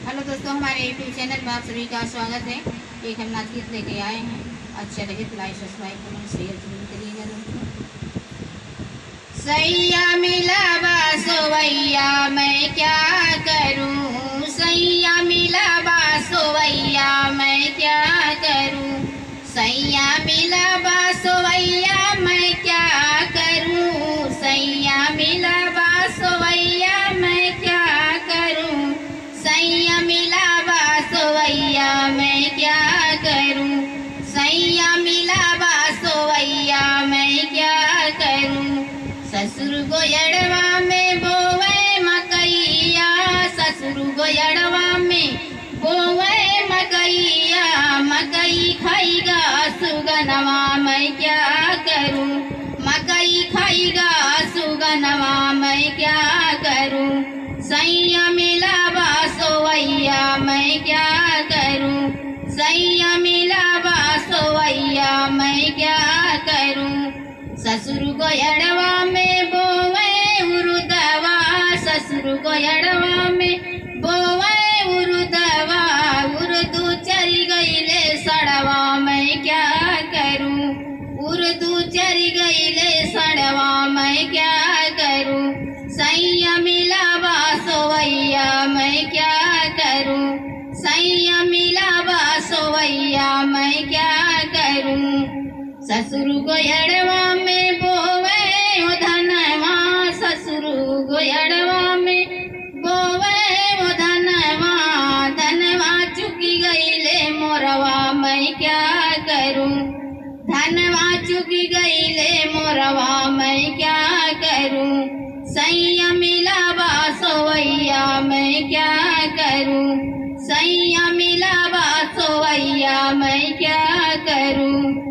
Hello दोस्तों, हमारे YouTube channel में आप सभी का स्वागत है। एक हम नाच गीत लेके आए हैं। अच्छा लगे तो लाइक सब्सक्राइब कमेंट शेयर जरूर करिएगा दोस्तों। सैया मिला बासोवैया मैं क्या करूं, सैया मिला बासोवैया मैं क्या करूं, सैया मिला बासोवैया मैं क्या करूं, सैया मिला बासोवैया मैं क्या करूं, सैया मिला बासोवैया मैं क्या करूं, सैया मिला बासोवैया मैं क्या करूं। ससुर गोयड़वा में बोवे मकैया, ससुर गोयड़वा में बोवे मकैया, मकई खाईगा सुगनवा मैं क्या करूं, मकई खाईगा सुगनवा मैं क्या करूं, सैया मिला बासोवैया मैं क्या करूं, सैया मिला बासोवैया मैं क्या करूं। ससुर गोयड़वा में बोवे उरुदवा, ससुर गोयड़वा में बोवे उरुदवा, उर्दू चरी गईले सड़वा मैं क्या करूं, उर्दू चरी गईले सड़वा मैं क्या करूं, सैया मिला बासोवैया मैं क्या करूं, सैया मिला बासोवैया मैं क्या करूं। ससुर गोयड़वा में बोवे ओ धनवा, ससुर गोयड़वा में बोवे ओ धनवा, धनवा चुकी गईले मोरवा मैं क्या करूं, धनवा चुकी गईले मोरवा मैं क्या करूं, सैया मिला बासोवैया मैं क्या करूं, सैया मिला बासोवैया मैं क्या करूं।